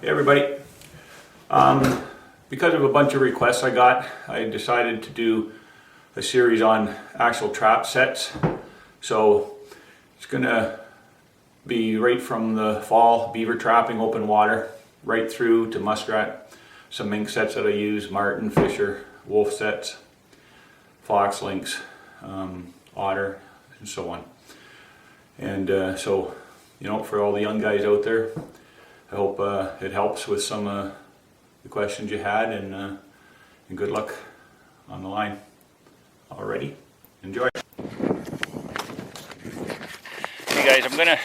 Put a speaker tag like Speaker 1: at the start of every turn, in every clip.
Speaker 1: Hey everybody. Because of a bunch of requests I got, I decided to do a series on actual trap sets. So it's gonna be right from the fall, beaver trapping, open water, right through to muskrat, some mink sets that I use, martin, fisher, wolf sets, fox, lynx, otter, and so on. And so, for all the young guys out there, I hope it helps with some of the questions you had, and good luck on the line. Alrighty, enjoy. Hey guys, I'm gonna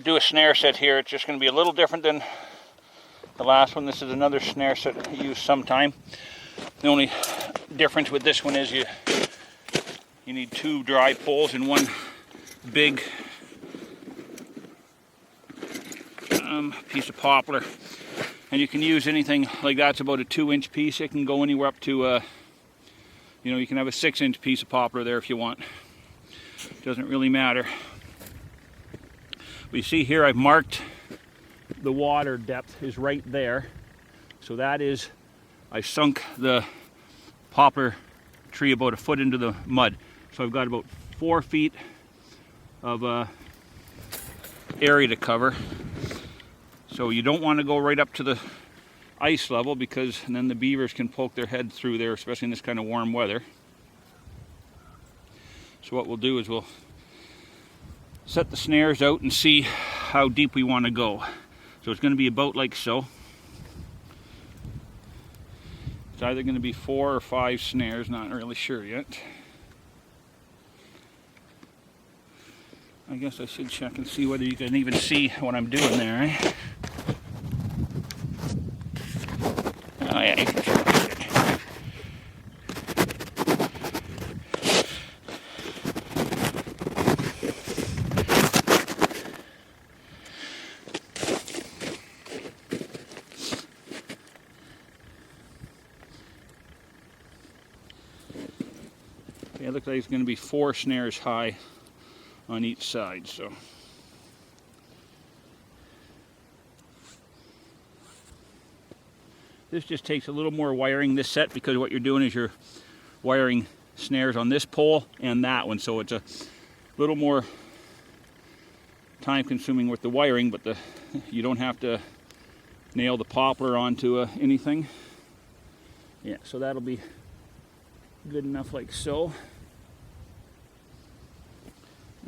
Speaker 1: do a snare set here. It's just gonna be a little different than the last one. This is another snare set I use sometime. The only difference with this one is you need two dry poles and one big piece of poplar, and you can use anything like that. It's about a 2-inch piece. It can go anywhere up to you can have a 6-inch piece of poplar there if you want. Doesn't really matter. But you see here I've marked the water depth is right there, so that is, I sunk the poplar tree about a foot into the mud, so I've got about 4 feet of area to cover. So you don't want to go right up to the ice level, because then the beavers can poke their head through there, especially in this kind of warm weather. So what we'll do is we'll set the snares out and see how deep we want to go. So it's going to be about like so. It's either going to be 4 or 5 snares, not really sure yet. I guess I should check and see whether you can even see what I'm doing there, eh? Oh yeah, you can see it. Okay, it looks like it's going to be 4 snares high on each side, so this just takes a little more wiring, this set, because what you're doing is you're wiring snares on this pole and that one, so it's a little more time consuming with the wiring, but you don't have to nail the poplar onto anything. Yeah, so that'll be good enough like so.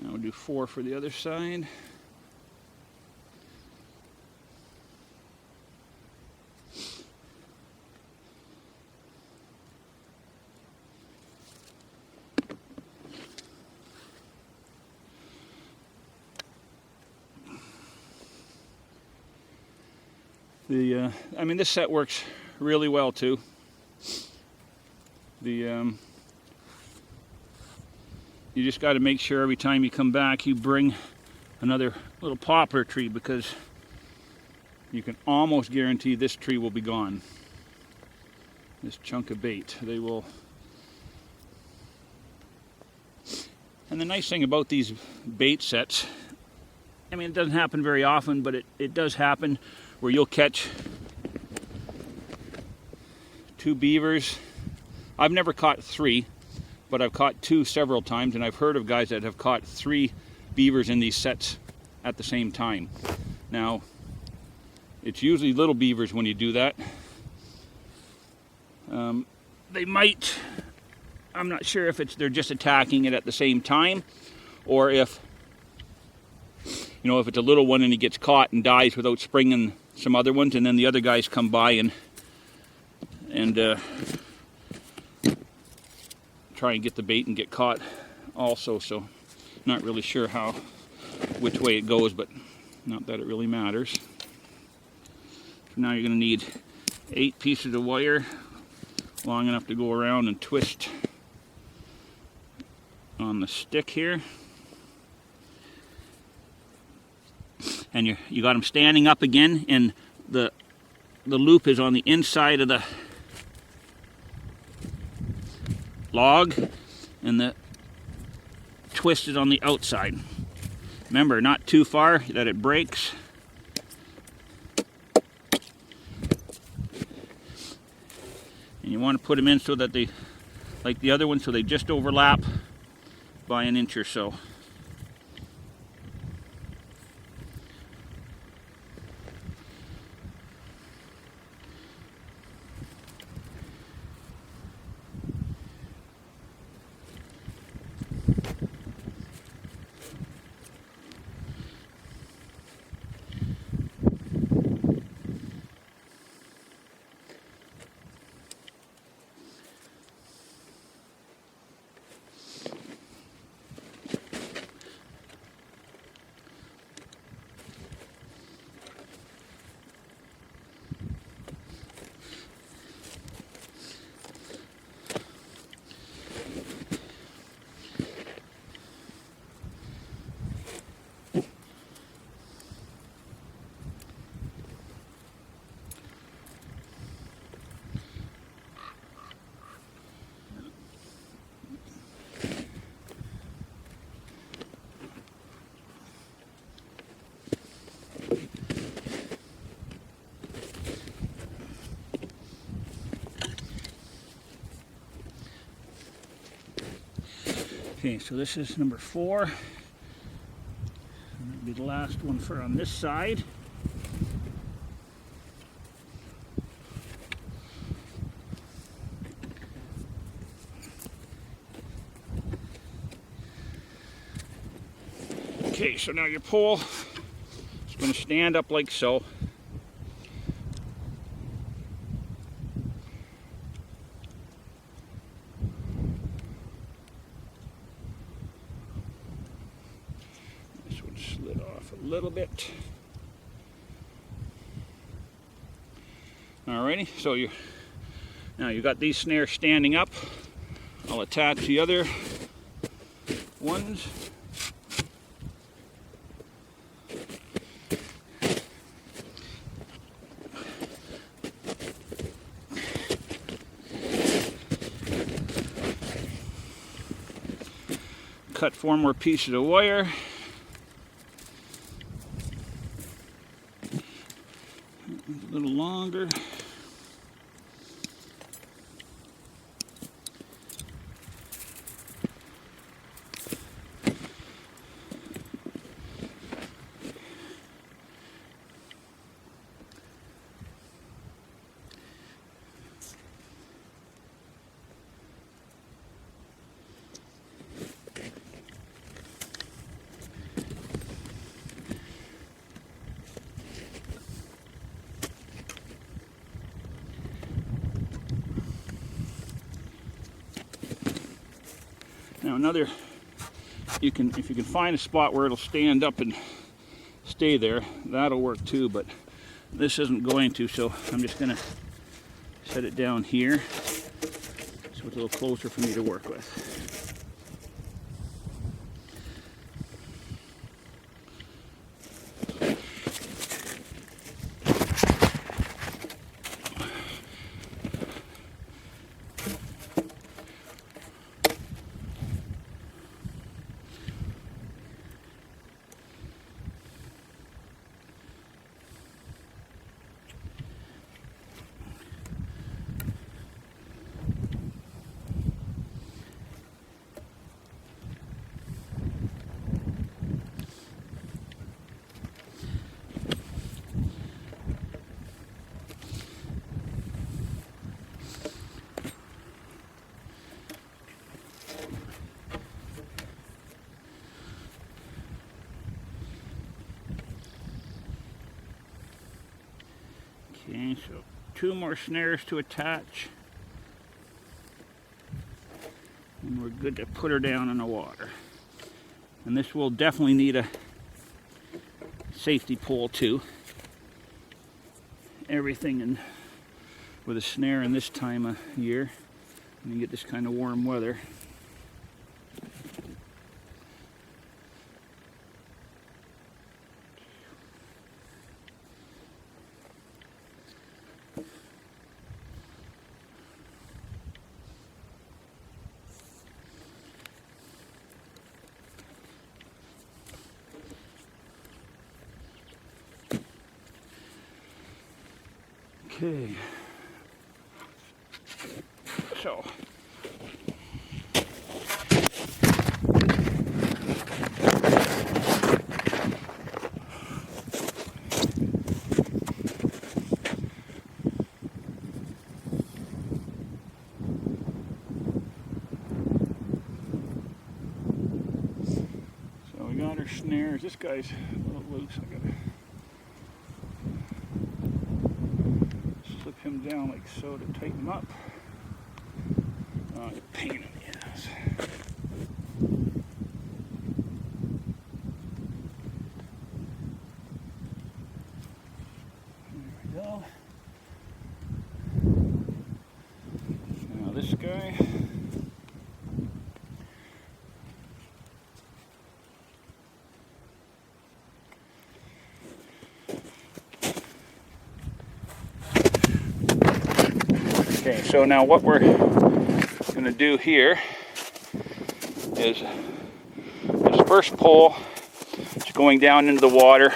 Speaker 1: Now we'll do 4 for the other side. This set works really well too. You just got to make sure every time you come back you bring another little poplar tree, because you can almost guarantee this tree will be gone. This chunk of bait, they will. And the nice thing about these bait sets, it doesn't happen very often, but it does happen where you'll catch 2 beavers. I've never caught 3, but I've caught 2 several times, and I've heard of guys that have caught 3 beavers in these sets at the same time. Now, it's usually little beavers when you do that. They might, I'm not sure if they're just attacking it at the same time, or if it's a little one and he gets caught and dies without springing some other ones, and then the other guys come by and try and get the bait and get caught also. So not really sure which way it goes, but not that it really matters. So now you're going to need 8 pieces of wire long enough to go around and twist on the stick here. And you got them standing up again, and the loop is on the inside of the log, and the twist is on the outside. Remember, not too far that it breaks.
Speaker 2: And you want to put them in so that they, like the other one, so they just overlap by an inch or so. Okay, so this is number 4. And that'll be the last one for on this side. Okay, so now your pole is going to stand up like so. This one slid off a little bit. Alrighty, so you got these snares standing up. I'll attach the other ones. Cut 4 more pieces of wire. A little longer. Now another, if you can find a spot where it'll stand up and stay there, that'll work too, but this isn't going to, so I'm just gonna set it down here so it's a little closer for me to work with. Okay, so 2 more snares to attach. And we're good to put her down in the water. And this will definitely need a safety pole too. Everything in with a snare in this time of year when you get this kind of warm weather. Okay. so. So we got our snares. This guy's a little loose. I gotta slip him down like so to tighten him up. Oh, it's a pain in the ass. There we go. Now this guy. Okay, so now what we're going to do here is this first pole is going down into the water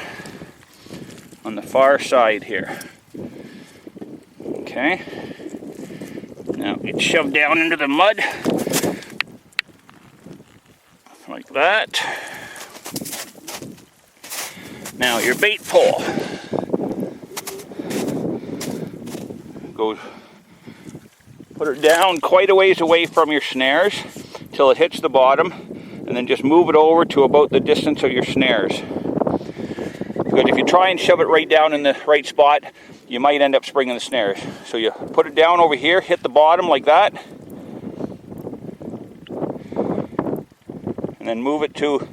Speaker 2: on the far side here. Okay, now it's shoved down into the mud like that. Now your bait pole goes. Put it down quite a ways away from your snares till it hits the bottom, and then just move it over to about the distance of your snares. Because if you try and shove it right down in the right spot, you might end up springing the snares. So you put it down over here, hit the bottom like that, and then move it to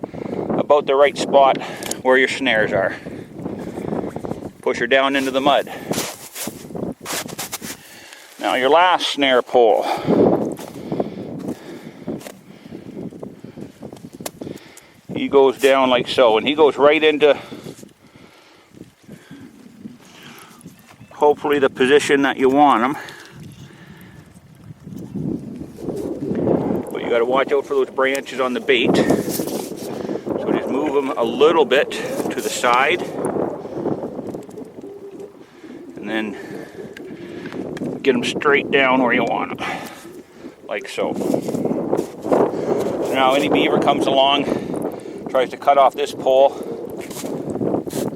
Speaker 2: about the right spot where your snares are. Push her down into the mud. Now your last snare pole. He goes down like so, and he goes right into hopefully the position that you want him. But you got to watch out for those branches on the bait. So just move them a little bit to the side, and then get them straight down where you want them, like so. So now any beaver comes along, tries to cut off this pole,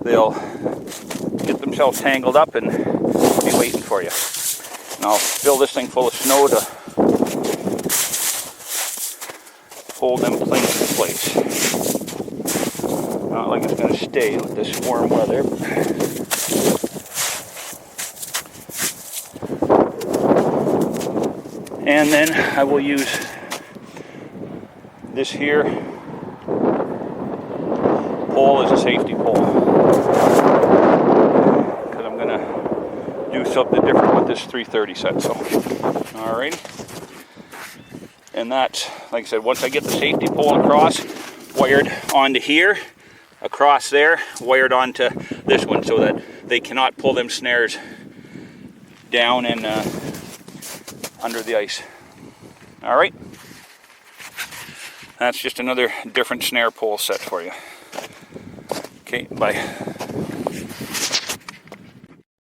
Speaker 2: they'll get themselves tangled up and be waiting for you. And I'll fill this thing full of snow to hold them planks in place. Not like it's going to stay with this warm weather. And then I will use this here pole as a safety pole, because I'm going to do something different with this 330 set. So, alrighty. And that's, like I said, once I get the safety pole across, wired onto here, across there, wired onto this one, so that they cannot pull them snares down and under the ice. All right, that's just another different snare pole set for you. Okay, bye.